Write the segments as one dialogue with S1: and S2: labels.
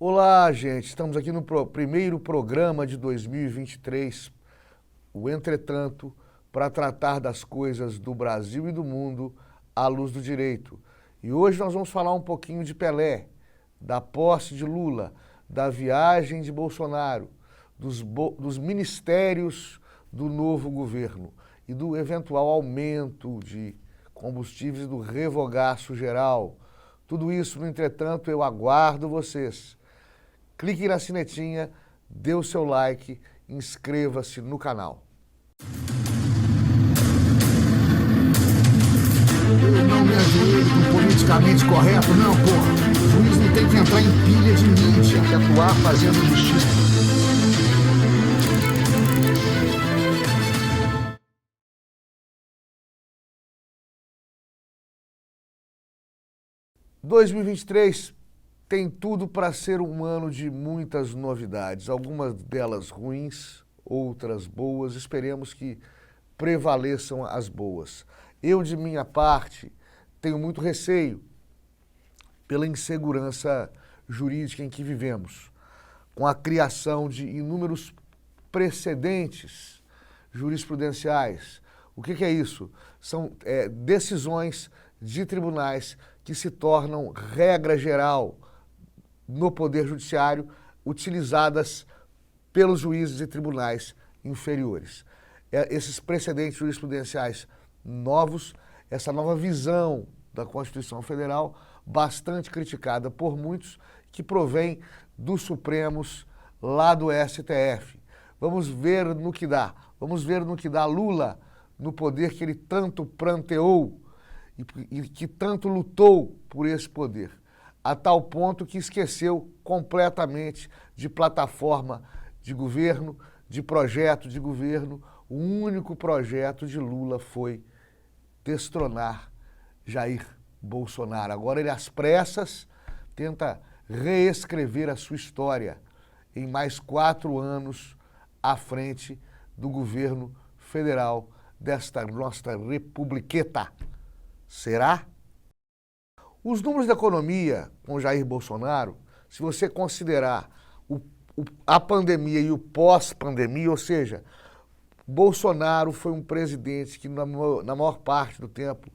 S1: Olá, gente. Estamos aqui no primeiro programa de 2023, o Entretanto, para tratar das coisas do Brasil e do mundo à luz do direito. E hoje nós vamos falar um pouquinho de Pelé, da posse de Lula, da viagem de Bolsonaro, dos ministérios do novo governo e do eventual aumento de combustíveis e do revogaço geral. Tudo isso, no entretanto, eu aguardo vocês. Clique na sinetinha, dê o seu like, inscreva-se no canal.
S2: Eu não me ajoelho com politicamente correto, não, porra. O juiz não tem que entrar em pilha de mídia e atuar fazendo justiça.
S1: Em 2023 tem tudo para ser um ano de muitas novidades, algumas delas ruins, outras boas. Esperemos que prevaleçam as boas. Eu, de minha parte, tenho muito receio pela insegurança jurídica em que vivemos, com a criação de inúmeros precedentes jurisprudenciais. O que é isso? São decisões de tribunais que se tornam regra geral no Poder Judiciário, utilizadas pelos juízes e tribunais inferiores. Esses precedentes jurisprudenciais novos, essa nova visão da Constituição Federal, bastante criticada por muitos, que provém dos Supremos lá do STF. Vamos ver no que dá. Vamos ver no que dá Lula no poder que ele tanto pranteou e que tanto lutou por esse poder, a tal ponto que esqueceu completamente de plataforma de governo, de projeto de governo. O único projeto de Lula foi destronar Jair Bolsonaro. Agora ele, às pressas, tenta reescrever a sua história em mais 4 anos à frente do governo federal desta nossa republiqueta. Será? Os números da economia com Jair Bolsonaro, se você considerar a pandemia e o pós-pandemia, ou seja, Bolsonaro foi um presidente que na maior parte do tempo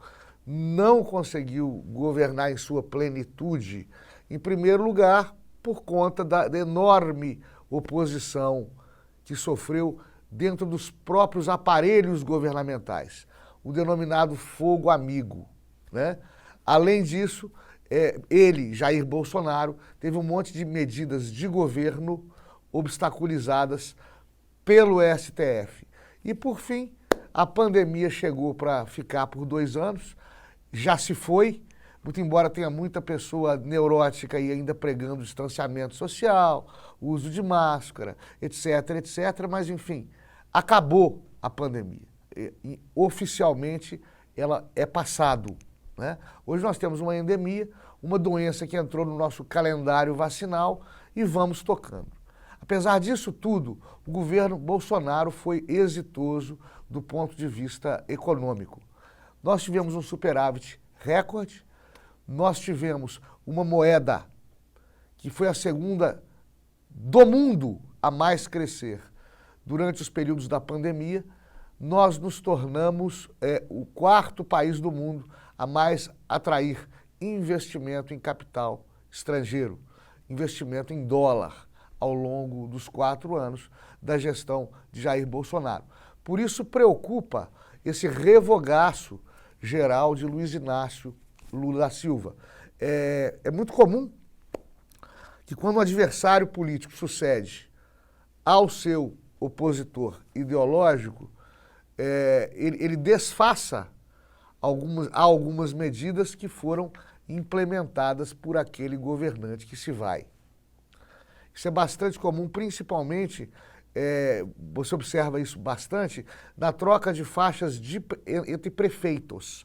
S1: não conseguiu governar em sua plenitude, em primeiro lugar, por conta da enorme oposição que sofreu dentro dos próprios aparelhos governamentais, o denominado fogo amigo, né? Além disso, ele, Jair Bolsonaro, teve um monte de medidas de governo obstaculizadas pelo STF. E, por fim, a pandemia chegou para ficar por 2 anos, já se foi, muito embora tenha muita pessoa neurótica e ainda pregando distanciamento social, uso de máscara, etc, etc, mas, enfim, acabou a pandemia. E, oficialmente, ela é passado, né? Hoje nós temos uma endemia, uma doença que entrou no nosso calendário vacinal e vamos tocando. Apesar disso tudo, o governo Bolsonaro foi exitoso do ponto de vista econômico. Nós tivemos um superávit recorde, nós tivemos uma moeda que foi a segunda do mundo a mais crescer durante os períodos da pandemia. Nós nos tornamos o 4º país do mundo a mais atrair investimento em capital estrangeiro, investimento em dólar, ao longo dos 4 anos da gestão de Jair Bolsonaro. Por isso preocupa esse revogaço geral de Luiz Inácio Lula da Silva. É muito comum que quando um adversário político sucede ao seu opositor ideológico, ele desfaça algumas medidas que foram implementadas por aquele governante que se vai. Isso é bastante comum, principalmente, você observa isso bastante, na troca de faixas entre prefeitos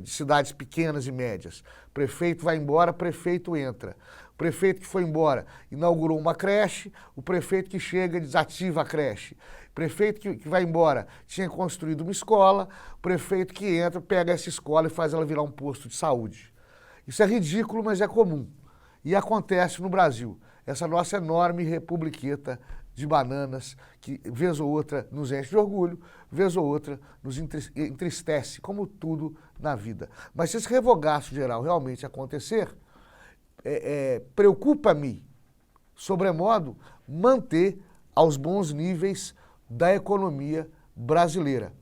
S1: de cidades pequenas e médias. Prefeito vai embora, prefeito entra. O prefeito que foi embora inaugurou uma creche, o prefeito que chega desativa a creche. Prefeito que vai embora tinha construído uma escola, o prefeito que entra pega essa escola e faz ela virar um posto de saúde. Isso é ridículo, mas é comum. E acontece no Brasil. essa nossa enorme republiqueta de bananas que, vez ou outra, nos enche de orgulho, vez ou outra, nos entristece, como tudo na vida. Mas se esse revogaço geral realmente acontecer, preocupa-me, sobremodo, manter aos bons níveis da economia brasileira.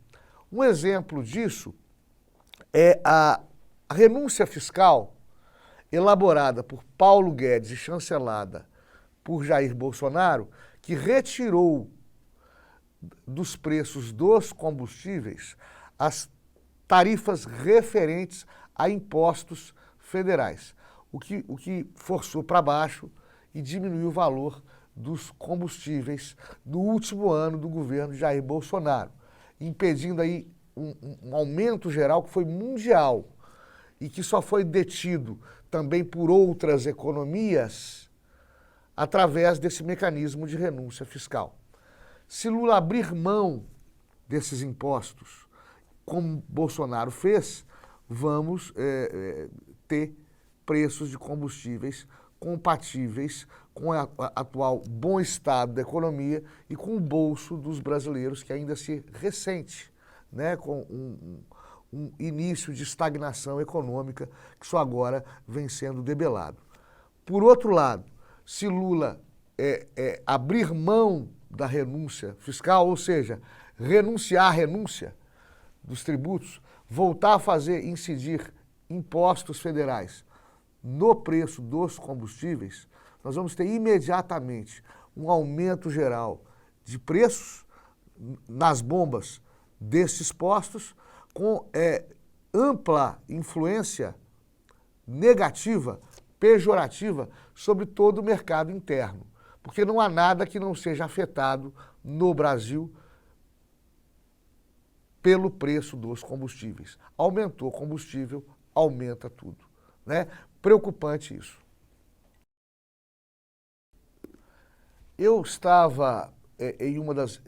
S1: Um exemplo disso é a renúncia fiscal elaborada por Paulo Guedes e chancelada por Jair Bolsonaro, que retirou dos preços dos combustíveis as tarifas referentes a impostos federais, o que forçou para baixo e diminuiu o valor dos combustíveis no último ano do governo de Jair Bolsonaro, impedindo aí um aumento geral que foi mundial e que só foi detido também por outras economias através desse mecanismo de renúncia fiscal. Se Lula abrir mão desses impostos, como Bolsonaro fez, vamos ter preços de combustíveis compatíveis com o atual bom estado da economia e com o bolso dos brasileiros, que ainda se ressente, né, com um início de estagnação econômica que só agora vem sendo debelado. Por outro lado, se Lula abrir mão da renúncia fiscal, ou seja, renunciar à renúncia dos tributos, voltar a fazer incidir impostos federais no preço dos combustíveis, nós vamos ter imediatamente um aumento geral de preços nas bombas desses postos, com ampla influência negativa, pejorativa, sobre todo o mercado interno. Porque não há nada que não seja afetado no Brasil pelo preço dos combustíveis. Aumentou o combustível, aumenta tudo, né? Preocupante isso. Eu estava em uma das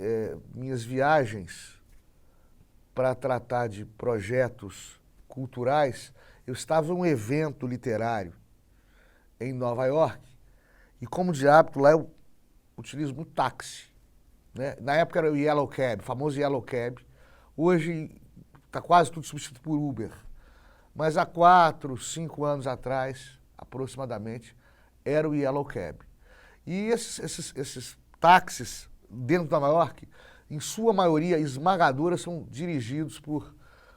S1: minhas viagens para tratar de projetos culturais, eu estava em um evento literário em Nova York e, como de hábito, lá eu utilizo muito táxi, né? Na época era o Yellow Cab, o famoso Yellow Cab. Hoje está quase tudo substituído por Uber. Mas há 4, 5 anos atrás, aproximadamente, era o Yellow Cab. E esses táxis dentro de Nova York, em sua maioria esmagadora, são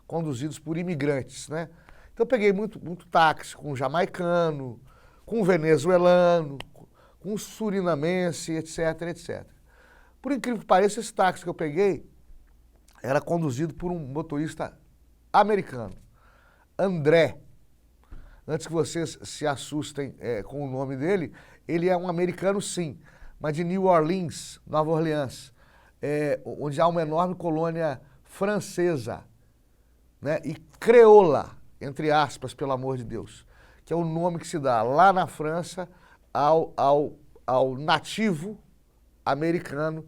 S1: conduzidos por imigrantes, né? Então eu peguei muito táxi com jamaicano, com venezuelano, com surinamense, etc, etc. Por incrível que pareça, esse táxi que eu peguei era conduzido por um motorista americano, André. Antes que vocês se assustem com o nome dele, ele é um americano sim, mas de New Orleans, Nova Orleans, onde há uma enorme colônia francesa, né? E creola, entre aspas, pelo amor de Deus, que é o nome que se dá lá na França ao nativo americano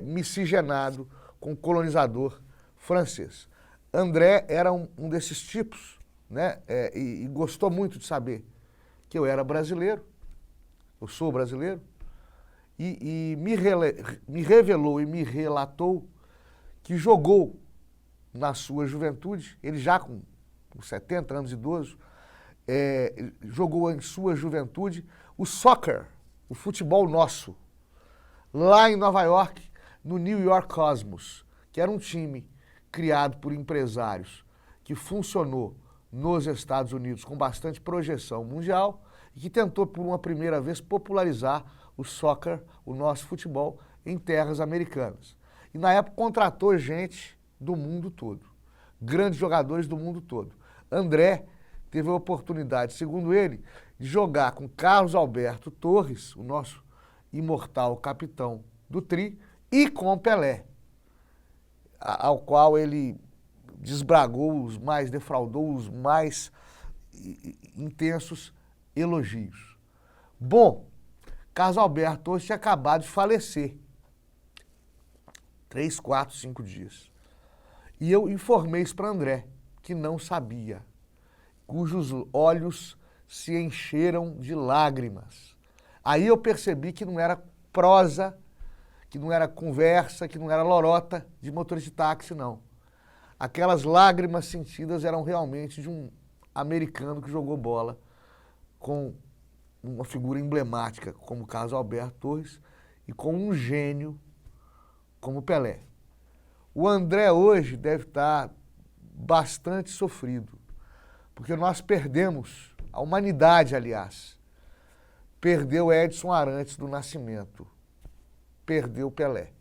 S1: miscigenado com o colonizador francês. André era um desses tipos, né? E gostou muito de saber que eu era brasileiro, eu sou brasileiro, e me revelou e me relatou que jogou na sua juventude, ele já com 70 anos idoso, jogou em sua juventude o soccer, o futebol nosso, lá em Nova York, no New York Cosmos, que era um time criado por empresários que funcionou nos Estados Unidos com bastante projeção mundial e que tentou por uma primeira vez popularizar o soccer, o nosso futebol, em terras americanas. E na época contratou gente do mundo todo, grandes jogadores do mundo todo. André teve a oportunidade, segundo ele, de jogar com Carlos Alberto Torres, o nosso imortal capitão do Tri, e com Pelé, ao qual ele defraudou os mais intensos elogios. Bom, Carlos Alberto Torres tinha acabado de falecer. 3, 4, 5 dias. E eu informei isso para André, que não sabia, cujos olhos se encheram de lágrimas. Aí eu percebi que não era prosa, que não era conversa, que não era lorota de motorista de táxi, não. Aquelas lágrimas sentidas eram realmente de um americano que jogou bola com uma figura emblemática, como o Carlos Alberto Torres, e com um gênio como Pelé. O André hoje deve estar bastante sofrido, porque nós perdemos, a humanidade, aliás, perdeu Edson Arantes do Nascimento, perdeu Pelé.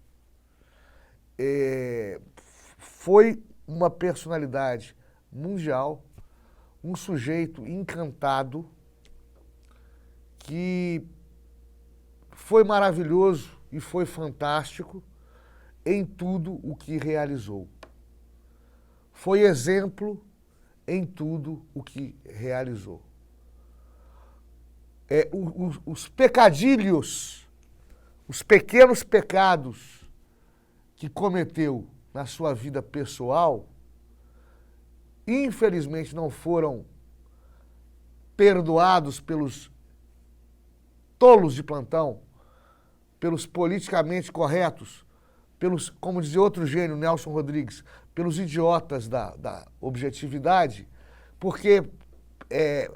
S1: Foi uma personalidade mundial, um sujeito encantado, que foi maravilhoso e foi fantástico em tudo o que realizou. Foi exemplo em tudo o que realizou. Os pecadilhos, os pequenos pecados que cometeu na sua vida pessoal, infelizmente não foram perdoados pelos tolos de plantão, pelos politicamente corretos, pelos, como dizia outro gênio, Nelson Rodrigues, pelos idiotas da objetividade, porque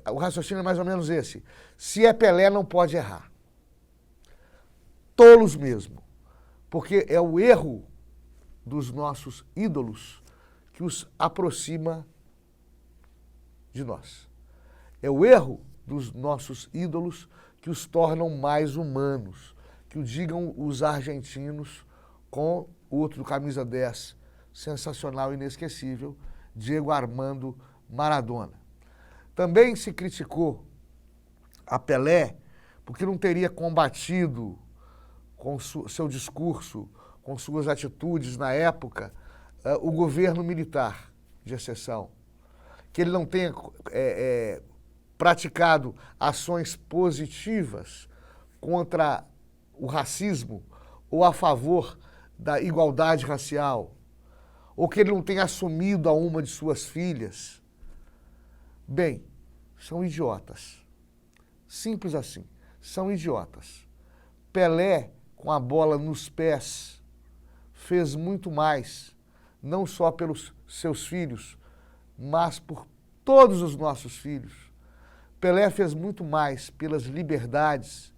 S1: o raciocínio é mais ou menos esse. Se é Pelé, não pode errar. Tolos mesmo. Porque é o erro dos nossos ídolos que os aproxima de nós. É o erro dos nossos ídolos que os tornam mais humanos, que o digam os argentinos com o outro do camisa 10, sensacional e inesquecível, Diego Armando Maradona. Também se criticou a Pelé porque não teria combatido com seu discurso, com suas atitudes na época, o governo militar de exceção. Que ele não tenha praticado ações positivas contra o racismo ou a favor da igualdade racial, ou que ele não tenha assumido a uma de suas filhas. Bem, são idiotas. Simples assim, são idiotas. Pelé, com a bola nos pés, fez muito mais, não só pelos seus filhos, mas por todos os nossos filhos. Pelé fez muito mais pelas liberdades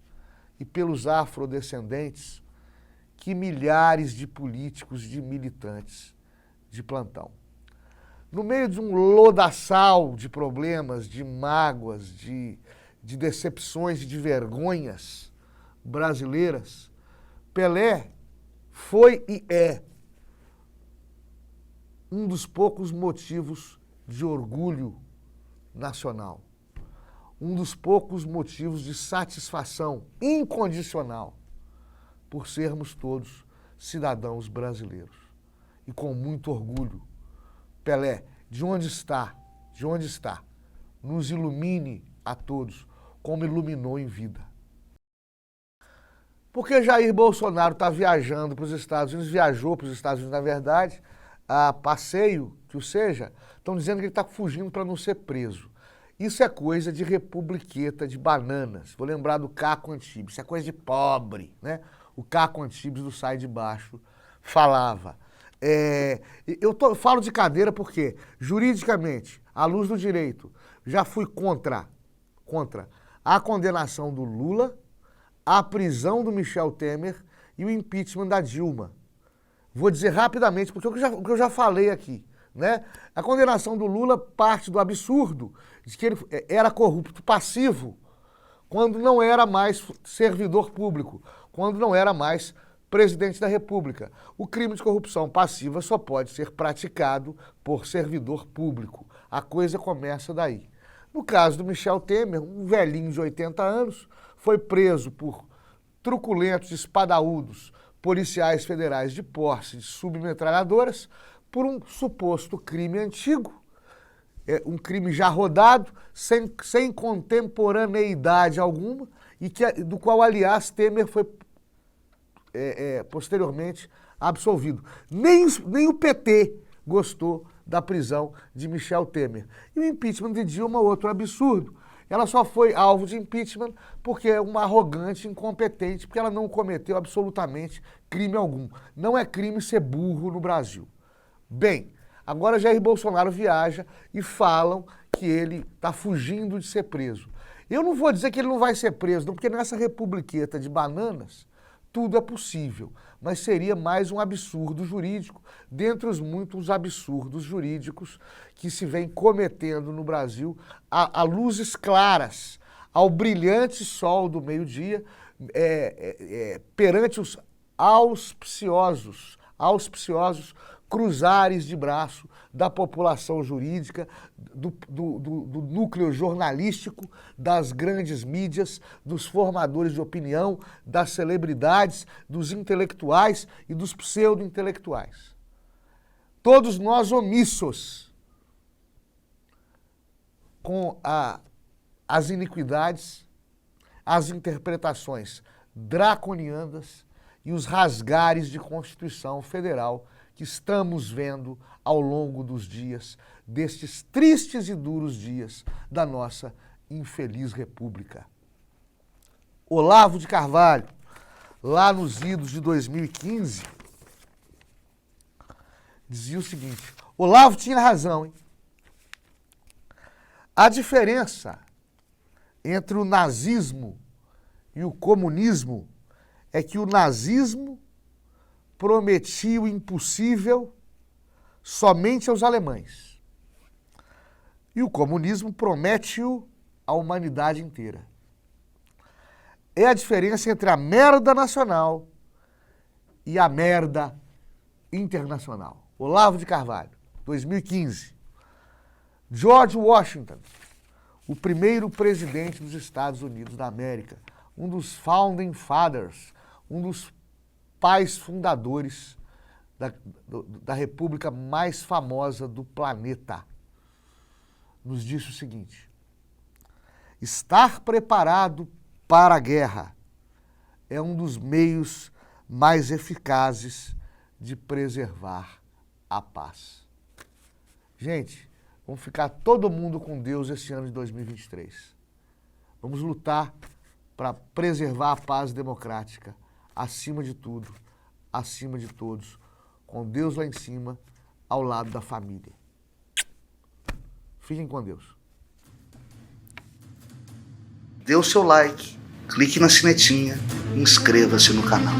S1: e pelos afrodescendentes que milhares de políticos, de militantes de plantão. No meio de um lodaçal de problemas, de mágoas, de decepções e de vergonhas brasileiras, Pelé foi e é um dos poucos motivos de orgulho nacional. Um dos poucos motivos de satisfação incondicional por sermos todos cidadãos brasileiros. E com muito orgulho, Pelé, de onde está, nos ilumine a todos, como iluminou em vida. Porque Jair Bolsonaro está viajando para os Estados Unidos, viajou para os Estados Unidos, na verdade, a passeio, que o seja, estão dizendo que ele está fugindo para não ser preso. Isso é coisa de republiqueta, de bananas. Vou lembrar do Caco Antibes, isso é coisa de pobre, né? O Caco Antibes do Sai de Baixo falava. Eu falo de cadeira porque, juridicamente, à luz do direito, já fui contra a condenação do Lula, a prisão do Michel Temer e o impeachment da Dilma. Vou dizer rapidamente, porque o que eu já falei aqui, né? A condenação do Lula parte do absurdo de que ele era corrupto passivo quando não era mais servidor público, quando não era mais presidente da República. O crime de corrupção passiva só pode ser praticado por servidor público. A coisa começa daí. No caso do Michel Temer, um velhinho de 80 anos, foi preso por truculentos espadaúdos policiais federais de posse de submetralhadoras por um suposto crime antigo, um crime já rodado, sem contemporaneidade alguma, e do qual, aliás, Temer foi posteriormente absolvido. Nem o PT gostou da prisão de Michel Temer. E o impeachment de Dilma, outro absurdo. Ela só foi alvo de impeachment porque é uma arrogante, incompetente, porque ela não cometeu absolutamente crime algum. Não é crime ser burro no Brasil. Bem, agora Jair Bolsonaro viaja e falam que ele está fugindo de ser preso. Eu não vou dizer que ele não vai ser preso, não, porque nessa republiqueta de bananas tudo é possível, mas seria mais um absurdo jurídico, dentre os muitos absurdos jurídicos que se vem cometendo no Brasil a luzes claras, ao brilhante sol do meio-dia, perante os auspiciosos cruzares de braço da população jurídica, do núcleo jornalístico, das grandes mídias, dos formadores de opinião, das celebridades, dos intelectuais e dos pseudo-intelectuais. Todos nós omissos com as iniquidades, as interpretações draconianas e os rasgares de Constituição Federal que estamos vendo ao longo dos dias, destes tristes e duros dias da nossa infeliz república. Olavo de Carvalho, lá nos idos de 2015, dizia o seguinte: Olavo tinha razão, hein? A diferença entre o nazismo e o comunismo é que o nazismo prometia o impossível somente aos alemães. E o comunismo promete-o à humanidade inteira. É a diferença entre a merda nacional e a merda internacional. Olavo de Carvalho, 2015. George Washington, o primeiro presidente dos Estados Unidos da América, um dos founding fathers, um dos pais fundadores da república mais famosa do planeta, nos disse o seguinte: estar preparado para a guerra é um dos meios mais eficazes de preservar a paz. Gente, vamos ficar todo mundo com Deus esse ano de 2023. Vamos lutar para preservar a paz democrática, acima de tudo, acima de todos, com Deus lá em cima, ao lado da família. Fiquem com Deus.
S3: Dê o seu like, clique na sinetinha e inscreva-se no canal.